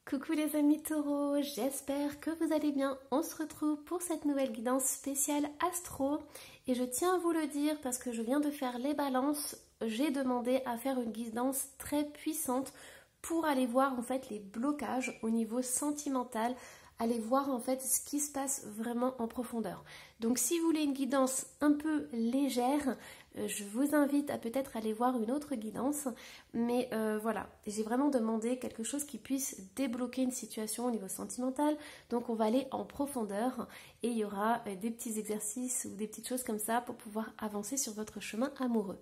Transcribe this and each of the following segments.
Coucou les amis taureaux, j'espère que vous allez bien. On se retrouve pour cette nouvelle guidance spéciale astro et je tiens à vous le dire parce que je viens de faire les balances, j'ai demandé à faire une guidance très puissante pour aller voir en fait les blocages au niveau sentimental, aller voir en fait ce qui se passe vraiment en profondeur. Donc si vous voulez une guidance un peu légère, je vous invite à peut-être aller voir une autre guidance, mais voilà, j'ai vraiment demandé quelque chose qui puisse débloquer une situation au niveau sentimental, donc on va aller en profondeur et il y aura des petits exercices ou des petites choses comme ça pour pouvoir avancer sur votre chemin amoureux.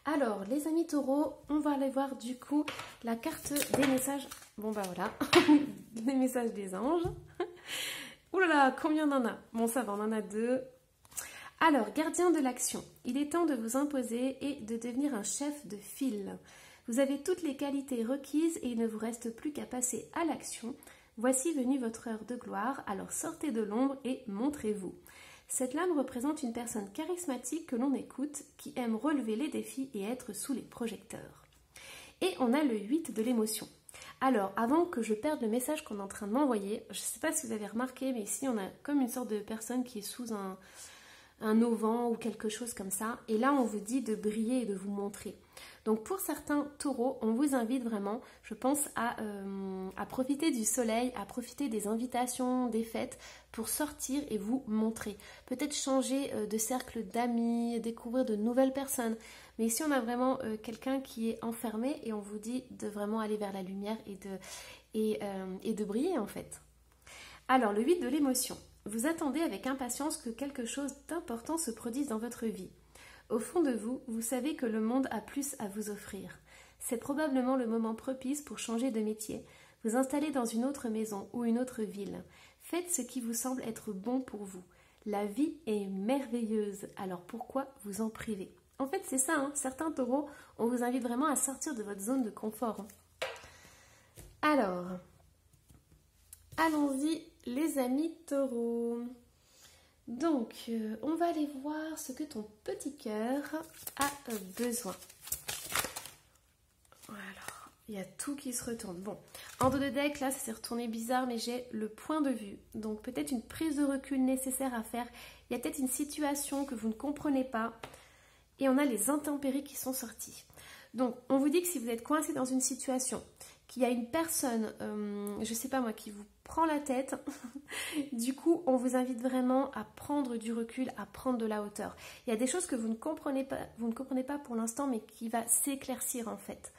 Alors les amis taureaux, on va aller voir du coup la carte des messages, bon bah voilà, les messages des anges. Ouh là là, combien on en a? Bon ça va, on en a deux. Alors, gardien de l'action, il est temps de vous imposer et de devenir un chef de file. Vous avez toutes les qualités requises et il ne vous reste plus qu'à passer à l'action. Voici venue votre heure de gloire, alors sortez de l'ombre et montrez-vous. Cette lame représente une personne charismatique que l'on écoute, qui aime relever les défis et être sous les projecteurs. Et on a le 8 de l'émotion. Alors, avant que je perde le message qu'on est en train de m'envoyer, je ne sais pas si vous avez remarqué, mais ici on a comme une sorte de personne qui est sous un auvent ou quelque chose comme ça. Et là, on vous dit de briller et de vous montrer. Donc, pour certains taureaux, on vous invite vraiment, je pense, à profiter du soleil, à profiter des invitations, des fêtes, pour sortir et vous montrer. Peut-être changer de cercle d'amis, découvrir de nouvelles personnes. Mais ici, on a vraiment quelqu'un qui est enfermé et on vous dit de vraiment aller vers la lumière et de briller, en fait. Alors, le 8 de l'émotion. Vous attendez avec impatience que quelque chose d'important se produise dans votre vie. Au fond de vous, vous savez que le monde a plus à vous offrir. C'est probablement le moment propice pour changer de métier, vous installer dans une autre maison ou une autre ville. Faites ce qui vous semble être bon pour vous. La vie est merveilleuse, alors pourquoi vous en priver? En fait, c'est ça, hein. Certains taureaux, on vous invite vraiment à sortir de votre zone de confort. Hein. Alors, allons-y les amis taureaux. Donc, on va aller voir ce que ton petit cœur a besoin. Voilà, il y a tout qui se retourne. Bon, en dos de deck, là, ça s'est retourné bizarre, mais j'ai le point de vue. Donc, peut-être une prise de recul nécessaire à faire. Il y a peut-être une situation que vous ne comprenez pas. Et on a les intempéries qui sont sorties. Donc, on vous dit que si vous êtes coincé dans une situation, qu'il y a une personne, je ne sais pas moi, qui vous prend la tête, du coup, on vous invite vraiment à prendre du recul, à prendre de la hauteur. Il y a des choses que vous ne comprenez pas pour l'instant, mais qui va s'éclaircir en fait.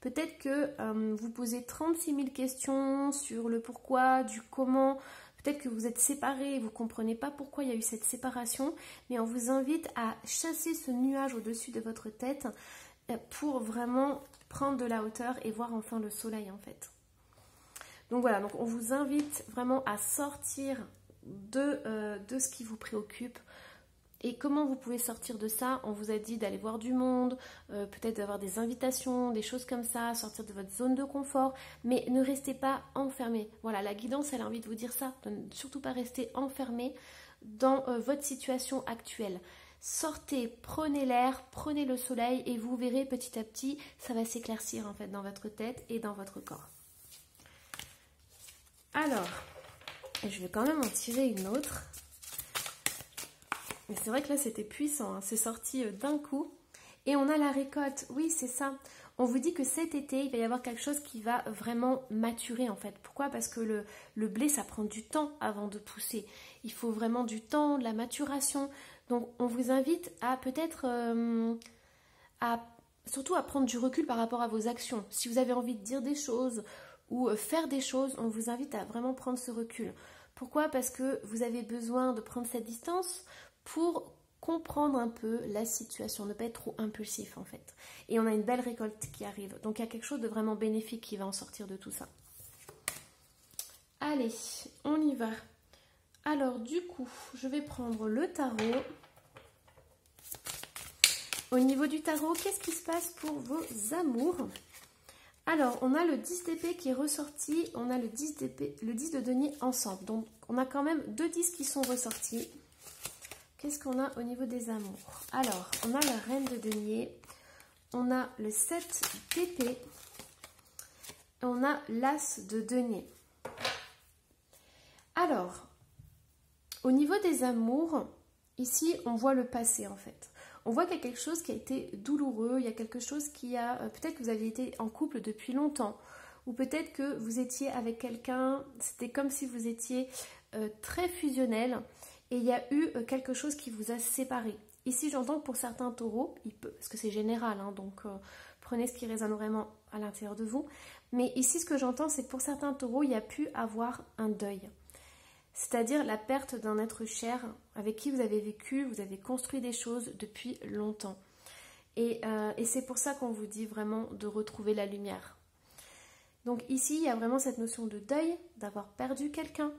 Peut-être que vous posez 36 000 questions sur le pourquoi, du comment. Peut-être que vous êtes séparés et vous ne comprenez pas pourquoi il y a eu cette séparation, mais on vous invite à chasser ce nuage au-dessus de votre tête pour vraiment prendre de la hauteur et voir enfin le soleil en fait. Donc voilà, donc on vous invite vraiment à sortir de ce qui vous préoccupe. Et comment vous pouvez sortir de ça? On vous a dit d'aller voir du monde, peut-être d'avoir des invitations, des choses comme ça, sortir de votre zone de confort, mais ne restez pas enfermé. Voilà, la guidance, elle a envie de vous dire ça, de ne surtout pas rester enfermé dans votre situation actuelle. Sortez, prenez l'air, prenez le soleil et vous verrez petit à petit, ça va s'éclaircir en fait dans votre tête et dans votre corps. Alors, je vais quand même en tirer une autre. Mais c'est vrai que là, c'était puissant, hein. C'est sorti d'un coup. Et on a la récolte. Oui, c'est ça. On vous dit que cet été, il va y avoir quelque chose qui va vraiment maturer en fait. Pourquoi? Parce que le blé, ça prend du temps avant de pousser. Il faut vraiment du temps, de la maturation. Donc, on vous invite à peut-être, surtout à prendre du recul par rapport à vos actions. Si vous avez envie de dire des choses ou faire des choses, on vous invite à vraiment prendre ce recul. Pourquoi? Parce que vous avez besoin de prendre cette distance pour comprendre un peu la situation, ne pas être trop impulsif en fait. Et on a une belle récolte qui arrive. Donc il y a quelque chose de vraiment bénéfique qui va en sortir de tout ça. Allez, on y va. Alors du coup, je vais prendre le tarot. Au niveau du tarot, qu'est-ce qui se passe pour vos amours? Alors, on a le 10 d'épée qui est ressorti, on a le 10 d'épée, le 10 de denier ensemble. Donc, on a quand même deux 10 qui sont ressortis. Qu'est-ce qu'on a au niveau des amours? Alors, on a la reine de denier, on a le 7 d'épée on a l'as de denier. Alors, au niveau des amours, ici, on voit le passé en fait. On voit qu'il y a quelque chose qui a été douloureux, il y a quelque chose qui a... peut-être que vous aviez été en couple depuis longtemps, ou peut-être que vous étiez avec quelqu'un, c'était comme si vous étiez très fusionnel, et il y a eu quelque chose qui vous a séparé. Ici, j'entends que pour certains taureaux, parce que c'est général, hein, donc prenez ce qui résonne vraiment à l'intérieur de vous, mais ici, ce que j'entends, c'est que pour certains taureaux, il y a pu avoir un deuil. C'est-à-dire la perte d'un être cher avec qui vous avez vécu, vous avez construit des choses depuis longtemps. Et c'est pour ça qu'on vous dit vraiment de retrouver la lumière. Donc ici, il y a vraiment cette notion de deuil, d'avoir perdu quelqu'un,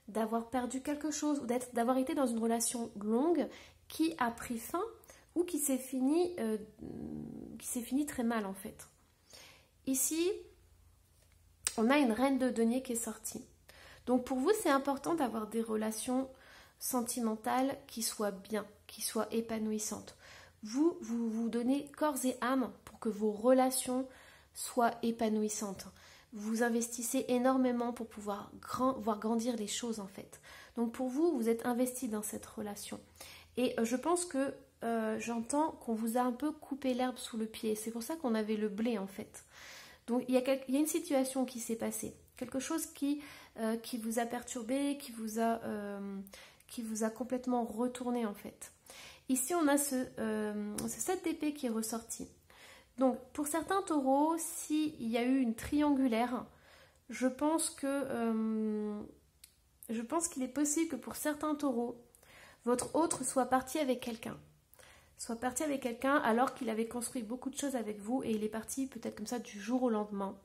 d'avoir perdu quelque chose, ou d'avoir été dans une relation longue qui a pris fin ou qui s'est finie très mal en fait. Ici, on a une reine de denier qui est sortie. Donc pour vous, c'est important d'avoir des relations sentimentales qui soient bien, qui soient épanouissantes. Vous donnez corps et âme pour que vos relations soient épanouissantes. Vous investissez énormément pour pouvoir voir grandir les choses en fait. Donc pour vous, vous êtes investi dans cette relation. Et je pense que j'entends qu'on vous a un peu coupé l'herbe sous le pied. C'est pour ça qu'on avait le blé en fait. Donc il y a une situation qui s'est passée. Quelque chose qui vous a perturbé, qui vous a complètement retourné en fait. Ici, on a ce 7 d'épée qui est ressorti. Donc, pour certains taureaux, s'il y a eu une triangulaire, je pense qu'il est possible que pour certains taureaux, votre autre soit parti avec quelqu'un. Soit parti avec quelqu'un alors qu'il avait construit beaucoup de choses avec vous et il est parti peut-être comme ça du jour au lendemain.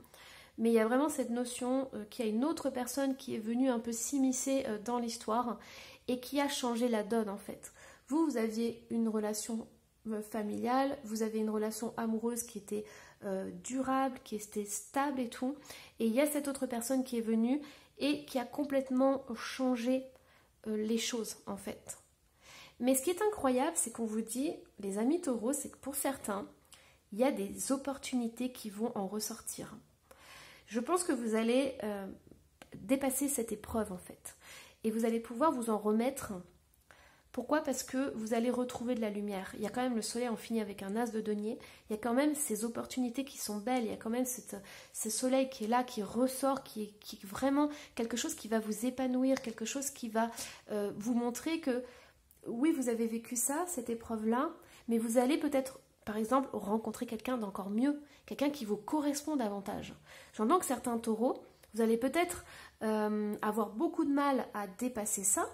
Mais il y a vraiment cette notion qu'il y a une autre personne qui est venue un peu s'immiscer dans l'histoire et qui a changé la donne en fait. Vous aviez une relation familiale, vous avez une relation amoureuse qui était durable, qui était stable et tout. Et il y a cette autre personne qui est venue et qui a complètement changé les choses en fait. Mais ce qui est incroyable, c'est qu'on vous dit, les amis taureaux, c'est que pour certains, il y a des opportunités qui vont en ressortir. Je pense que vous allez dépasser cette épreuve en fait. Et vous allez pouvoir vous en remettre. Pourquoi? Parce que vous allez retrouver de la lumière. Il y a quand même le soleil, on finit avec un as de denier. Il y a quand même ces opportunités qui sont belles. Il y a quand même ce soleil qui est là, qui ressort, qui est vraiment quelque chose qui va vous épanouir, quelque chose qui va vous montrer que oui, vous avez vécu ça, cette épreuve-là, mais vous allez peut-être, par exemple, rencontrer quelqu'un d'encore mieux, quelqu'un qui vous correspond davantage. J'entends que certains taureaux, vous allez peut-être avoir beaucoup de mal à dépasser ça.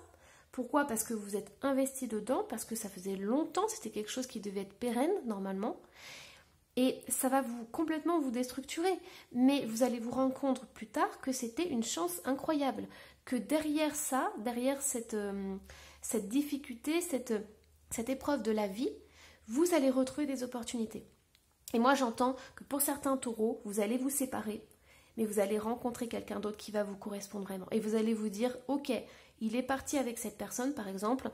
Pourquoi? Parce que vous êtes investi dedans, parce que ça faisait longtemps, c'était quelque chose qui devait être pérenne normalement. Et ça va complètement vous déstructurer. Mais vous allez vous rendre compte plus tard que c'était une chance incroyable. Que derrière ça, derrière cette difficulté, cette épreuve de la vie, vous allez retrouver des opportunités. Et moi j'entends que pour certains taureaux, vous allez vous séparer, mais vous allez rencontrer quelqu'un d'autre qui va vous correspondre vraiment. Et vous allez vous dire, ok, il est parti avec cette personne par exemple,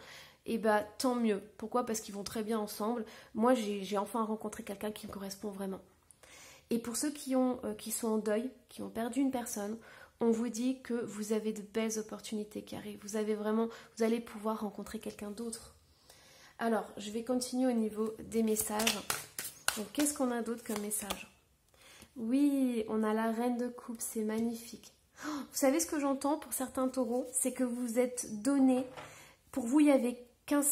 et bah tant mieux. Pourquoi? Parce qu'ils vont très bien ensemble. Moi j'ai enfin rencontré quelqu'un qui me correspond vraiment. Et pour ceux qui sont en deuil, qui ont perdu une personne, on vous dit que vous avez de belles opportunités qui arrivent. Vous allez pouvoir rencontrer quelqu'un d'autre. Alors, je vais continuer au niveau des messages. Donc, qu'est-ce qu'on a d'autre comme message? Oui, on a la reine de coupe, c'est magnifique. Oh, vous savez ce que j'entends pour certains taureaux? C'est que vous êtes donnés. Pour vous, il n'y avait qu'une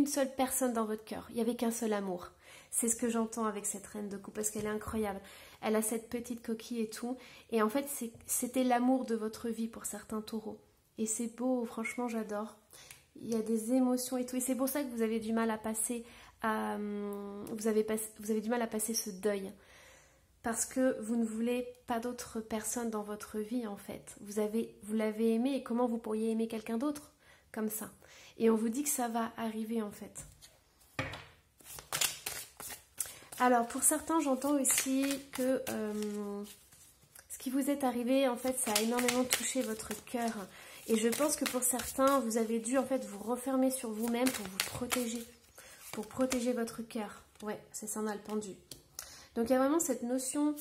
seule personne dans votre cœur. Il n'y avait qu'un seul amour. C'est ce que j'entends avec cette reine de coupe parce qu'elle est incroyable. Elle a cette petite coquille et tout. Et en fait, c'était l'amour de votre vie pour certains taureaux. Et c'est beau, franchement, j'adore. Il y a des émotions et tout. Et c'est pour ça que vous avez du mal à passer vous avez du mal à passer ce deuil. Parce que vous ne voulez pas d'autres personnes dans votre vie, en fait. Vous l'avez aimé et comment vous pourriez aimer quelqu'un d'autre comme ça? Et on vous dit que ça va arriver, en fait. Alors, pour certains, j'entends aussi que ce qui vous est arrivé, en fait, ça a énormément touché votre cœur. Et je pense que pour certains, vous avez dû, en fait, vous refermer sur vous-même pour vous protéger. Pour protéger votre cœur. Ouais, c'est ça, on a le pendu. Donc, il y a vraiment cette notion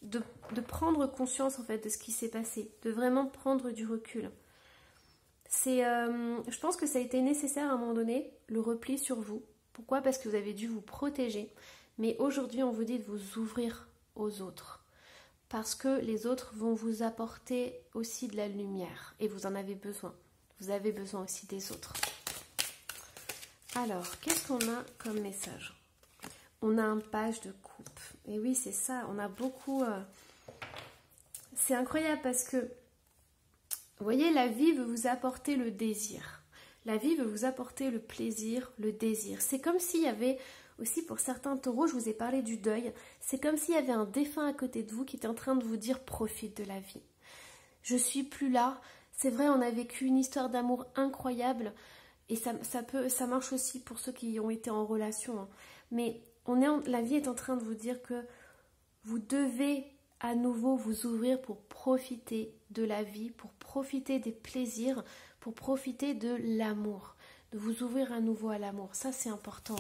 de prendre conscience en fait de ce qui s'est passé, de vraiment prendre du recul. Je pense que ça a été nécessaire à un moment donné, le repli sur vous. Pourquoi? Parce que vous avez dû vous protéger. Mais aujourd'hui, on vous dit de vous ouvrir aux autres. Parce que les autres vont vous apporter aussi de la lumière. Et vous en avez besoin. Vous avez besoin aussi des autres. Alors, qu'est-ce qu'on a comme message? On a un page de coupe. Et oui, c'est ça. On a beaucoup... C'est incroyable parce que, vous voyez, la vie veut vous apporter le désir. La vie veut vous apporter le plaisir, le désir. C'est comme s'il y avait aussi pour certains taureaux, je vous ai parlé du deuil, c'est comme s'il y avait un défunt à côté de vous qui était en train de vous dire profite de la vie. Je suis plus là. C'est vrai, on a vécu une histoire d'amour incroyable et ça marche aussi pour ceux qui ont été en relation. Hein. Mais la vie est en train de vous dire que vous devez à nouveau vous ouvrir pour profiter de la vie, pour profiter des plaisirs, pour profiter de l'amour, de vous ouvrir à nouveau à l'amour. Ça, c'est important.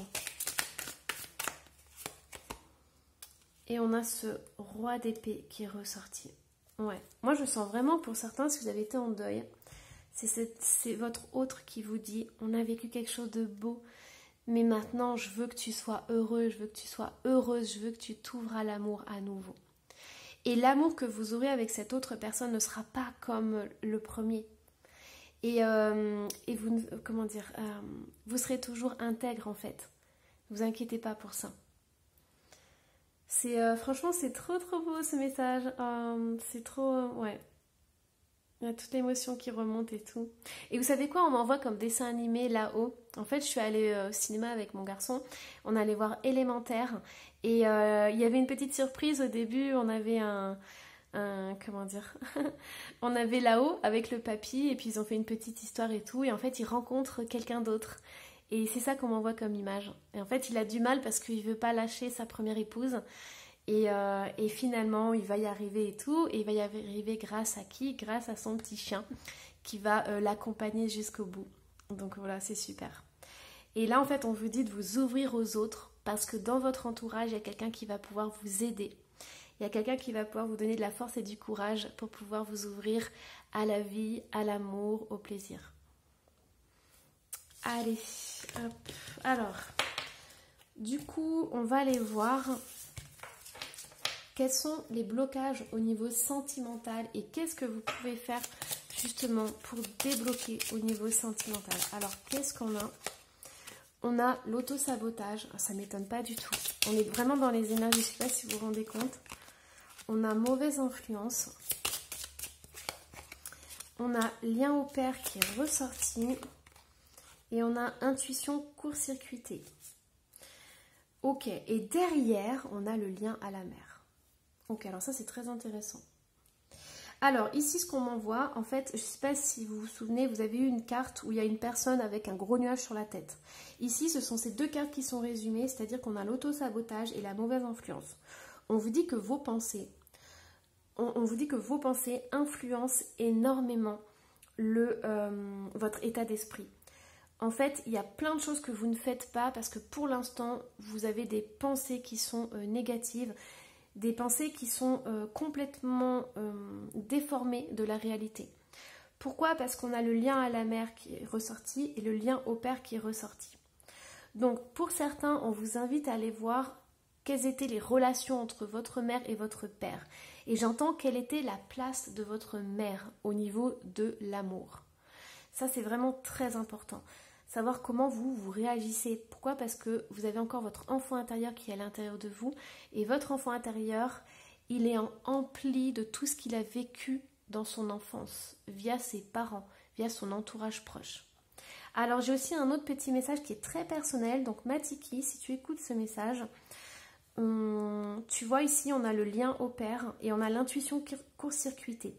Et on a ce roi d'épée qui est ressorti. Ouais. Moi, je sens vraiment pour certains, si vous avez été en deuil, c'est votre autre qui vous dit on a vécu quelque chose de beau, mais maintenant, je veux que tu sois heureux, je veux que tu sois heureuse, je veux que tu t'ouvres à l'amour à nouveau. Et l'amour que vous aurez avec cette autre personne ne sera pas comme le premier. Et vous, comment dire, vous serez toujours intègre en fait. Ne vous inquiétez pas pour ça. Franchement, c'est trop beau ce message. C'est trop, ouais. Il y a toute l'émotion qui remonte et tout. Et vous savez quoi, on m'envoie comme dessin animé là-haut. En fait, je suis allée au cinéma avec mon garçon. On allait voir Élémentaire. Et il y avait une petite surprise au début. On avait comment dire on avait là-haut avec le papy. Et puis ils ont fait une petite histoire et tout. Et en fait, ils rencontrent quelqu'un d'autre. Et c'est ça qu'on m'envoie comme image. Et en fait, il a du mal parce qu'il ne veut pas lâcher sa première épouse. Et finalement, il va y arriver et tout. Et il va y arriver grâce à qui? Grâce à son petit chien qui va l'accompagner jusqu'au bout. Donc voilà, c'est super. Et là, en fait, on vous dit de vous ouvrir aux autres parce que dans votre entourage, il y a quelqu'un qui va pouvoir vous aider. Il y a quelqu'un qui va pouvoir vous donner de la force et du courage pour pouvoir vous ouvrir à la vie, à l'amour, au plaisir. Allez, hop. Alors, du coup, on va aller voir quels sont les blocages au niveau sentimental et qu'est-ce que vous pouvez faire justement pour débloquer au niveau sentimental. Alors, qu'est-ce qu'on a? On a l'auto-sabotage, ça ne m'étonne pas du tout. On est vraiment dans les énergies, je ne sais pas si vous vous rendez compte. On a mauvaise influence. On a lien au père qui est ressorti. Et on a intuition court-circuitée. Ok, et derrière, on a le lien à la mer. Ok, alors ça c'est très intéressant. Alors ici ce qu'on m'envoie, en fait, je ne sais pas si vous vous souvenez, vous avez eu une carte où il y a une personne avec un gros nuage sur la tête. Ici ce sont ces deux cartes qui sont résumées, c'est-à-dire qu'on a l'auto-sabotage et la mauvaise influence. On vous dit que vos pensées, influencent énormément votre état d'esprit. En fait, il y a plein de choses que vous ne faites pas parce que pour l'instant, vous avez des pensées qui sont négatives, des pensées qui sont complètement déformées de la réalité. Pourquoi? Parce qu'on a le lien à la mère qui est ressorti et le lien au père qui est ressorti. Donc, pour certains, on vous invite à aller voir quelles étaient les relations entre votre mère et votre père. Et j'entends quelle était la place de votre mère au niveau de l'amour. Ça, c'est vraiment très important. Savoir comment vous réagissez. Pourquoi? Parce que vous avez encore votre enfant intérieur qui est à l'intérieur de vous. Et votre enfant intérieur, il est empli de tout ce qu'il a vécu dans son enfance, via ses parents, via son entourage proche. Alors j'ai aussi un autre petit message qui est très personnel. Donc Matiki, si tu écoutes ce message, tu vois ici on a le lien au père et on a l'intuition court-circuitée.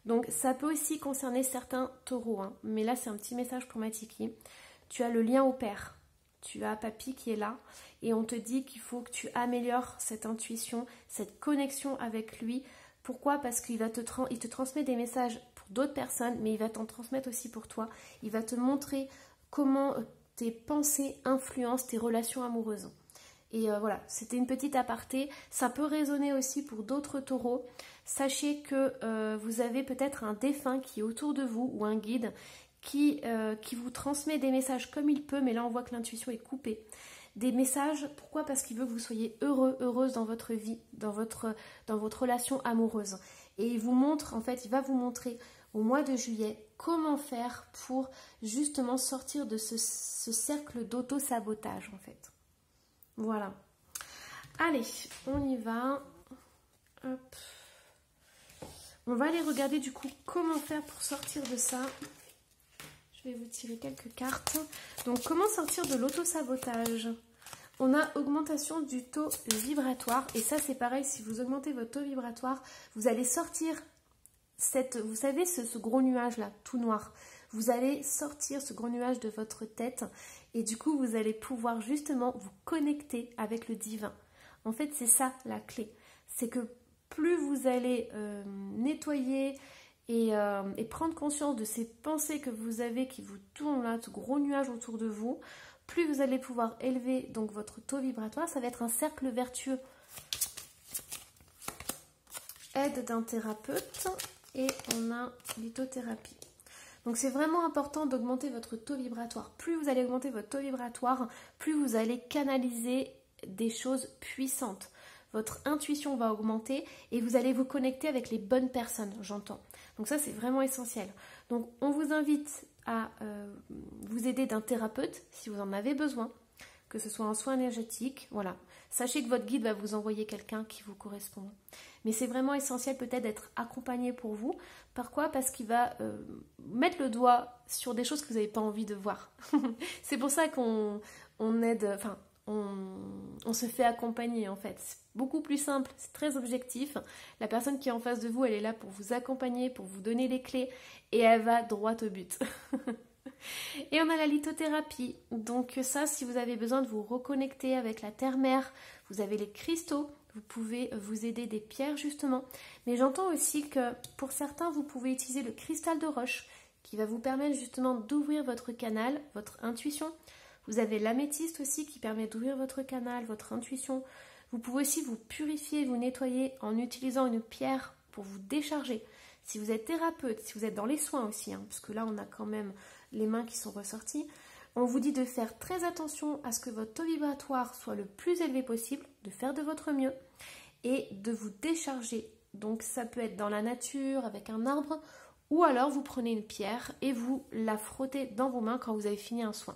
Donc ça peut aussi concerner certains taureaux, hein. Mais là c'est un petit message pour Matiki. Tu as le lien au père, tu as papy qui est là et on te dit qu'il faut que tu améliores cette intuition, cette connexion avec lui. Pourquoi? Parce qu'il te transmet des messages pour d'autres personnes, mais il va t'en transmettre aussi pour toi. Il va te montrer comment tes pensées influencent tes relations amoureuses. Et voilà, c'était une petite aparté. Ça peut résonner aussi pour d'autres taureaux. Sachez que vous avez peut-être un défunt qui est autour de vous ou un guide qui vous transmet des messages comme il peut, mais là on voit que l'intuition est coupée. Des messages, pourquoi? Parce qu'il veut que vous soyez heureux, heureuse dans votre vie, dans votre relation amoureuse. Et il vous montre, en fait, il va vous montrer au mois de juillet comment faire pour justement sortir de ce cercle d'auto-sabotage, en fait. Voilà. Allez, on y va. Hop. On va aller regarder du coup comment faire pour sortir de ça. Je vais vous tirer quelques cartes. Donc, comment sortir de l'auto-sabotage? On a augmentation du taux vibratoire. Et ça, c'est pareil, si vous augmentez votre taux vibratoire, vous allez sortir vous savez, ce gros nuage-là, tout noir. Vous allez sortir ce gros nuage de votre tête. Et du coup, vous allez pouvoir justement vous connecter avec le divin. En fait, c'est ça la clé. C'est que plus vous allez nettoyer et prendre conscience de ces pensées que vous avez qui vous tournent là, ce gros nuage autour de vous, plus vous allez pouvoir élever donc votre taux vibratoire. Ça va être un cercle vertueux. Aide d'un thérapeute et on a lithothérapie. Donc c'est vraiment important d'augmenter votre taux vibratoire. Plus vous allez augmenter votre taux vibratoire, plus vous allez canaliser des choses puissantes. Votre intuition va augmenter et vous allez vous connecter avec les bonnes personnes, j'entends. Donc ça, c'est vraiment essentiel. Donc on vous invite à vous aider d'un thérapeute si vous en avez besoin, que ce soit en soins énergétiques, voilà. Sachez que votre guide va vous envoyer quelqu'un qui vous correspond. Mais c'est vraiment essentiel peut-être d'être accompagné pour vous. Pourquoi? Parce qu'il va mettre le doigt sur des choses que vous n'avez pas envie de voir. C'est pour ça qu'on aide, enfin, on se fait accompagner en fait. C'est beaucoup plus simple, c'est très objectif. La personne qui est en face de vous, elle est là pour vous accompagner, pour vous donner les clés et elle va droit au but. Et on a la lithothérapie. Donc ça, si vous avez besoin de vous reconnecter avec la terre-mère, vous avez les cristaux, vous pouvez vous aider des pierres justement. Mais j'entends aussi que pour certains, vous pouvez utiliser le cristal de roche qui va vous permettre justement d'ouvrir votre canal, votre intuition. Vous avez l'améthyste aussi qui permet d'ouvrir votre canal, votre intuition. Vous pouvez aussi vous purifier, vous nettoyer en utilisant une pierre pour vous décharger. Si vous êtes thérapeute, si vous êtes dans les soins aussi, parce que là on a quand même les mains qui sont ressorties, on vous dit de faire très attention à ce que votre taux vibratoire soit le plus élevé possible, de faire de votre mieux et de vous décharger. Donc ça peut être dans la nature, avec un arbre, ou alors vous prenez une pierre et vous la frottez dans vos mains quand vous avez fini un soin.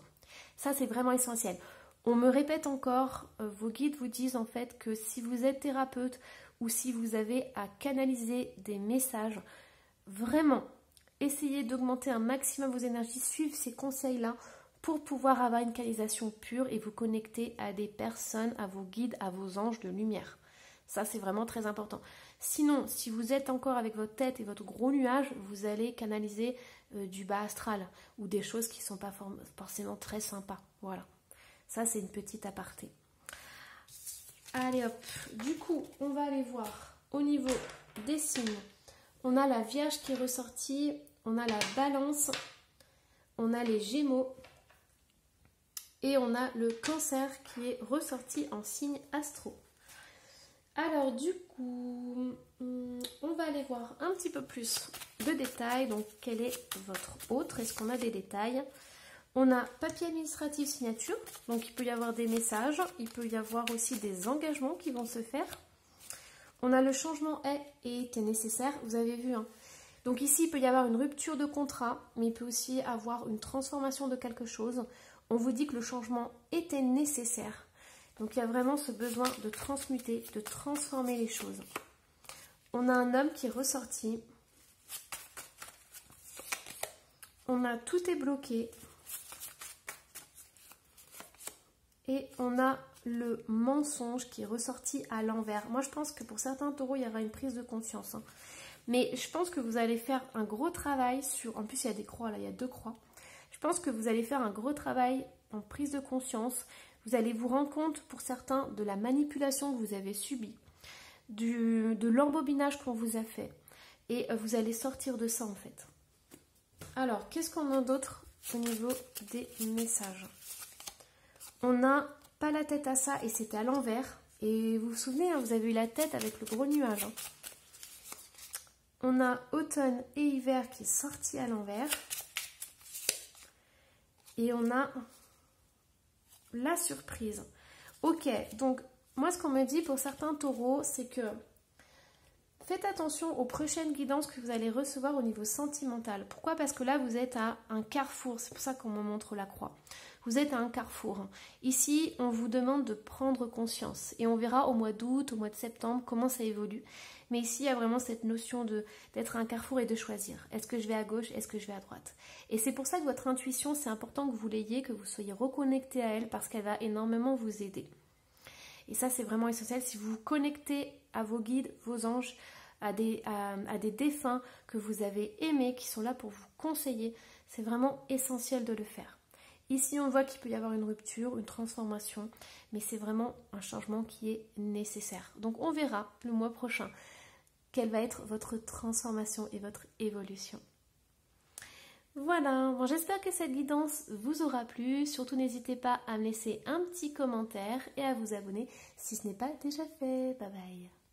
Ça, c'est vraiment essentiel. On me répète encore, vos guides vous disent en fait que si vous êtes thérapeute ou si vous avez à canaliser des messages, vraiment, essayez d'augmenter un maximum vos énergies, suivre ces conseils-là pour pouvoir avoir une canalisation pure et vous connecter à des personnes, à vos guides, à vos anges de lumière. Ça, c'est vraiment très important. Sinon, si vous êtes encore avec votre tête et votre gros nuage, vous allez canaliser du bas astral ou des choses qui ne sont pas forcément très sympas. Voilà. Ça, c'est une petite aparté. Allez hop. Du coup, on va aller voir au niveau des signes. On a la Vierge qui est ressortie. On a la Balance. On a les Gémeaux. Et on a le Cancer qui est ressorti en signe astro. Alors du coup, on va aller voir un petit peu plus de détails. Donc quel est votre autre? Est-ce qu'on a des détails? On a papier administratif signature, donc il peut y avoir des messages, il peut y avoir aussi des engagements qui vont se faire. On a le changement est et était nécessaire, vous avez vu. Donc ici il peut y avoir une rupture de contrat, mais il peut aussi avoir une transformation de quelque chose. On vous dit que le changement était nécessaire. Donc il y a vraiment ce besoin de transmuter, de transformer les choses. On a un homme qui est ressorti. On a tout est bloqué. Et on a le mensonge qui est ressorti à l'envers. Moi je pense que pour certains taureaux, il y aura une prise de conscience. Mais je pense que vous allez faire un gros travail sur... En plus il y a des croix là, il y a 2 croix. Je pense que vous allez faire un gros travail en prise de conscience. Vous allez vous rendre compte, pour certains, de la manipulation que vous avez subie, de l'embobinage qu'on vous a fait. Et vous allez sortir de ça, en fait. Alors, qu'est-ce qu'on a d'autre au niveau des messages? On a pas la tête à ça et c'était à l'envers. Et vous vous souvenez, hein, vous avez eu la tête avec le gros nuage. Hein. On a automne et hiver qui est sorti à l'envers. Et on a la surprise. Ok, donc moi ce qu'on me dit pour certains taureaux, c'est que faites attention aux prochaines guidances que vous allez recevoir au niveau sentimental. Pourquoi? Parce que là, vous êtes à un carrefour. C'est pour ça qu'on me montre la croix. Vous êtes à un carrefour. Ici, on vous demande de prendre conscience. Et on verra au mois d'août, au mois de septembre, comment ça évolue. Mais ici, il y a vraiment cette notion d'être à un carrefour et de choisir. Est-ce que je vais à gauche? Est-ce que je vais à droite? Et c'est pour ça que votre intuition, c'est important que vous l'ayez, que vous soyez reconnecté à elle, parce qu'elle va énormément vous aider. Et ça, c'est vraiment essentiel. Si vous vous connectez à vos guides, vos anges, à des défunts que vous avez aimés, qui sont là pour vous conseiller, c'est vraiment essentiel de le faire. Ici, on voit qu'il peut y avoir une rupture, une transformation, mais c'est vraiment un changement qui est nécessaire. Donc, on verra le mois prochain quelle va être votre transformation et votre évolution. Voilà, bon, j'espère que cette guidance vous aura plu. Surtout, n'hésitez pas à me laisser un petit commentaire et à vous abonner si ce n'est pas déjà fait. Bye bye.